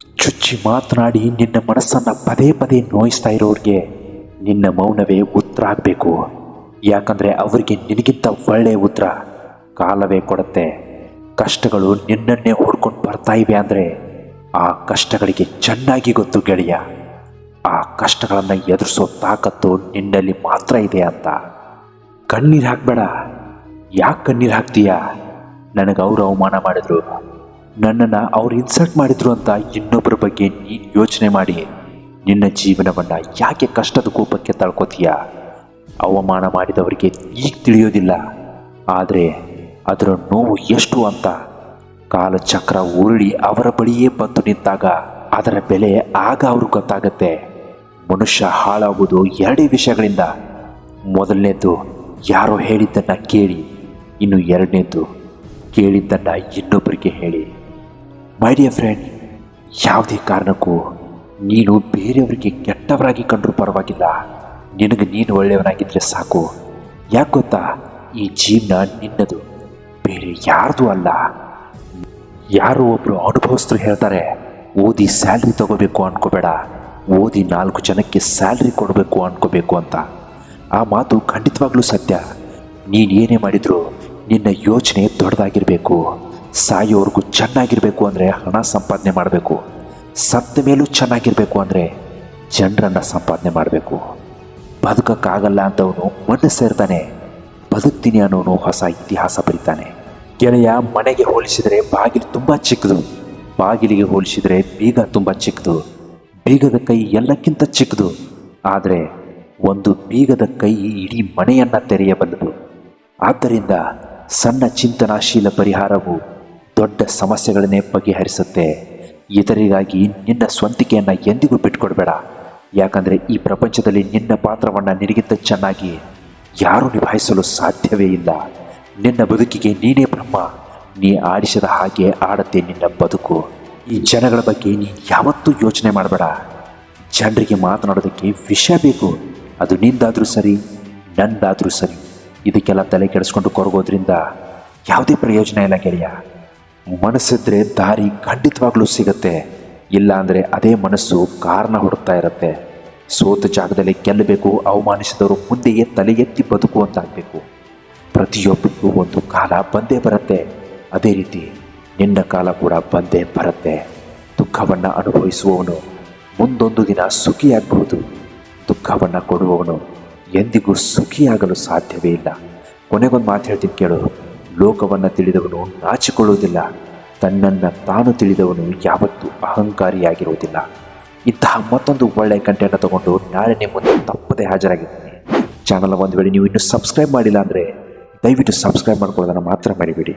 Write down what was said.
ಚುಚ್ಚಿ ಮಾತನಾಡಿ ನಿನ್ನ ಮನಸ್ಸನ್ನು ಪದೇ ಪದೇ ನೋಯಿಸ್ತಾ ಇರೋರಿಗೆ ನಿನ್ನ ಮೌನವೇ ಉತ್ತರ ಆಗಬೇಕು. ಯಾಕಂದರೆ ಅವರಿಗೆ ನಿನಗಿಂತ ಒಳ್ಳೆಯ ಉತ್ತರ ಕಾಲವೇ ಕೊಡುತ್ತೆ. ಕಷ್ಟಗಳು ನಿನ್ನನ್ನೇ ಹೊಡ್ಕೊಂಡು ಬರ್ತಾ ಇವೆ ಅಂದರೆ ಆ ಕಷ್ಟಗಳಿಗೆ ಚೆನ್ನಾಗಿ ಗೊತ್ತು ಗೆಳೆಯ. ಆ ಕಷ್ಟಗಳನ್ನು ಎದುರಿಸೋ ತಾಕತ್ತು ನಿನ್ನಲ್ಲಿ ಮಾತ್ರ ಇದೆ ಅಂತ. ಕಣ್ಣೀರು ಹಾಕಬೇಡ. ಯಾಕೆ ಕಣ್ಣೀರು ಹಾಕ್ತೀಯ? ನನಗೆ ಅವರು ಅವಮಾನ ಮಾಡಿದ್ರು, ನನ್ನನ್ನು ಅವ್ರು ಇನ್ಸಲ್ಟ್ ಮಾಡಿದ್ರು ಅಂತ ಇನ್ನೊಬ್ಬರ ಬಗ್ಗೆ ನೀನು ಯೋಚನೆ ಮಾಡಿ ನಿನ್ನ ಜೀವನವನ್ನು ಯಾಕೆ ಕಷ್ಟದ ಕೋಪಕ್ಕೆ ತಳ್ಕೋತೀಯ? ಅವಮಾನ ಮಾಡಿದವರಿಗೆ ಈಗ ತಿಳಿಯೋದಿಲ್ಲ, ಆದರೆ ಅದರ ನೋವು ಎಷ್ಟು ಅಂತ ಕಾಲಚಕ್ರ ಉರುಳಿ ಅವರ ಬಳಿಯೇ ಬಂದು ನಿಂತಾಗ ಅದರ ಬೆಲೆ ಆಗ ಅವ್ರಿಗೆ ಗೊತ್ತಾಗತ್ತೆ. ಮನುಷ್ಯ ಹಾಳಾಗುವುದು ಎರಡೇ ವಿಷಯಗಳಿಂದ. ಮೊದಲನೇದು ಯಾರೋ ಹೇಳಿದ್ದನ್ನು ಕೇಳಿ, ಇನ್ನು ಎರಡನೇದು ಕೇಳಿದ್ದನ್ನು ಇನ್ನೊಬ್ಬರಿಗೆ ಹೇಳಿ. ಮೈ ಡಿಯರ್ ಫ್ರೆಂಡ್, ಯಾವುದೇ ಕಾರಣಕ್ಕೂ ನೀನು ಬೇರೆಯವರಿಗೆ ಕೆಟ್ಟವರಾಗಿ ಕಂಡರೂ ಪರವಾಗಿಲ್ಲ, ನಿನಗೆ ನೀನು ಒಳ್ಳೆಯವನಾಗಿದ್ದರೆ ಸಾಕು. ಯಾಕೆ ಗೊತ್ತಾ? ಈ ಜೀವನ ನಿನ್ನದು, ಬೇರೆ ಯಾರ್ದು ಅಲ್ಲ. ಯಾರೋ ಒಬ್ಬರು ಅನುಭವಸ್ಥರು ಹೇಳ್ತಾರೆ, ಓದಿ ಸ್ಯಾಲ್ರಿ ತಗೋಬೇಕು ಅನ್ಕೋಬೇಡ, ಓದಿ 4 ಜನಕ್ಕೆ ಸ್ಯಾಲ್ರಿ ಕೊಡಬೇಕು ಅನ್ಕೋಬೇಕು ಅಂತ. ಆ ಮಾತು ಖಂಡಿತವಾಗ್ಲೂ ಸತ್ಯ. ನೀನು ಏನೇ ಮಾಡಿದ್ರು ನಿನ್ನ ಯೋಚನೆ ದೊಡ್ಡದಾಗಿರಬೇಕು. ಸಾಯೋವರೆಗೂ ಚೆನ್ನಾಗಿರಬೇಕು ಅಂದರೆ ಹಣ ಸಂಪಾದನೆ ಮಾಡಬೇಕು. ಸತ್ತ ಮೇಲೂ ಚೆನ್ನಾಗಿರಬೇಕು ಅಂದರೆ ಜನರನ್ನು ಸಂಪಾದನೆ ಮಾಡಬೇಕು. ಬದುಕಕ್ಕಾಗಲ್ಲ ಅಂತವನು ಮಣ್ಣು ಸೇರ್ತಾನೆ, ಬದುಕ್ತೀನಿ ಅನ್ನೋನು ಹೊಸ ಇತಿಹಾಸ ಬರೀತಾನೆ. ಗೆಳೆಯ, ಮನೆಗೆ ಹೋಲಿಸಿದರೆ ಬಾಗಿಲು ತುಂಬ ಚಿಕ್ಕದು, ಬಾಗಿಲಿಗೆ ಹೋಲಿಸಿದರೆ ಬೀಗ ತುಂಬ ಚಿಕ್ಕದು, ಬೀಗದ ಕೈ ಎಲ್ಲಕ್ಕಿಂತ ಚಿಕ್ಕದು. ಆದರೆ ಒಂದು ಬೀಗದ ಕೈ ಇಡೀ ಮನೆಯನ್ನು ತೆರೆಯಬಲ್ಲದು. ಆದ್ದರಿಂದ ಸಣ್ಣ ಚಿಂತನಾಶೀಲ ಪರಿಹಾರವು ದೊಡ್ಡ ಸಮಸ್ಯೆಗಳನ್ನೇ ಬಗೆಹರಿಸುತ್ತೆ. ಇತರರಿಗಾಗಿ ನಿನ್ನ ಸ್ವಂತಿಕೆಯನ್ನು ಎಂದಿಗೂ ಬಿಟ್ಕೊಡ್ಬೇಡ. ಯಾಕಂದರೆ ಈ ಪ್ರಪಂಚದಲ್ಲಿ ನಿನ್ನ ಪಾತ್ರವನ್ನು ನಿನಗಿಂತ ಚೆನ್ನಾಗಿ ಯಾರೂ ನಿಭಾಯಿಸಲು ಸಾಧ್ಯವೇ ಇಲ್ಲ. ನಿನ್ನ ಬದುಕಿಗೆ ನೀನೇ ಬ್ರಹ್ಮ. ನೀ ಆಡಿಸಿದ ಹಾಗೆ ಆಡತ್ತೆ ನಿನ್ನ ಬದುಕು. ಈ ಜನಗಳ ಬಗ್ಗೆ ನೀನು ಯಾವತ್ತೂ ಯೋಚನೆ ಮಾಡಬೇಡ. ಜನರಿಗೆ ಮಾತನಾಡೋದಕ್ಕೆ ವಿಷಯ ಬೇಕು, ಅದು ನಿಂದಾದರೂ ಸರಿ, ನಂದಾದರೂ ಸರಿ. ಇದಕ್ಕೆಲ್ಲ ತಲೆ ಕೆಡಿಸ್ಕೊಂಡು ಕೊರಗೋದ್ರಿಂದ ಯಾವುದೇ ಪ್ರಯೋಜನ ಇಲ್ಲ ಗೆಳೆಯ. ಮನಸ್ಸಿದ್ರೆ ದಾರಿ ಖಂಡಿತವಾಗ್ಲೂ ಸಿಗತ್ತೆ, ಇಲ್ಲ ಅಂದರೆ ಅದೇ ಮನಸ್ಸು ಕಾರಣ ಹುಡುಕ್ತಾ ಇರುತ್ತೆ. ಸೋತ ಜಾಗದಲ್ಲಿ ಗೆಲ್ಲಬೇಕು, ಅವಮಾನಿಸಿದವರು ಮುಂದೆಯೇ ತಲೆ ಎತ್ತಿ ಬದುಕುವಂತಾಗಬೇಕು. ಪ್ರತಿಯೊಬ್ಬರಿಗೂ ಒಂದು ಕಾಲ ಬಂದೇ ಬರುತ್ತೆ, ಅದೇ ರೀತಿ ನಿನ್ನ ಕಾಲ ಕೂಡ ಬಂದೇ ಬರುತ್ತೆ. ದುಃಖವನ್ನು ಅನುಭವಿಸುವವನು ಮುಂದೊಂದು ದಿನ ಸುಖಿಯಾಗಬಹುದು, ದುಃಖವನ್ನು ಕೊಡುವವನು ಎಂದಿಗೂ ಸುಖಿಯಾಗಲು ಸಾಧ್ಯವೇ ಇಲ್ಲ. ಕೊನೆಗೊಂದು ಮಾತು ಹೇಳ್ತೀನಿ ಕೇಳು, ಲೋಕವನ್ನು ತಿಳಿದವನು ನಾಚಿಕೊಳ್ಳುವುದಿಲ್ಲ, ತನ್ನನ್ನು ತಾನು ತಿಳಿದವನು ಯಾವತ್ತೂ ಅಹಂಕಾರಿಯಾಗಿರುವುದಿಲ್ಲ. ಇಂತಹ ಮತ್ತೊಂದು ಒಳ್ಳೆಯ ಕಂಟೆಂಟ್ ತಗೊಂಡು ನಾಳೆ ನಿಮ್ಮ ಮುಂದೆ ತಪ್ಪದೇ ಹಾಜರಾಗಿರ್ತೀನಿ. ಚಾನಲ್ ಒಂದು ವೇಳೆ ನೀವು ಇನ್ನೂ ಸಬ್ಸ್ಕ್ರೈಬ್ ಮಾಡಿಲ್ಲ ಅಂದರೆ ದಯವಿಟ್ಟು ಸಬ್ಸ್ಕ್ರೈಬ್ ಮಾಡ್ಕೊಳ್ಳೋದನ್ನು ಮಾತ್ರ ಮರಿಬೇಡಿ.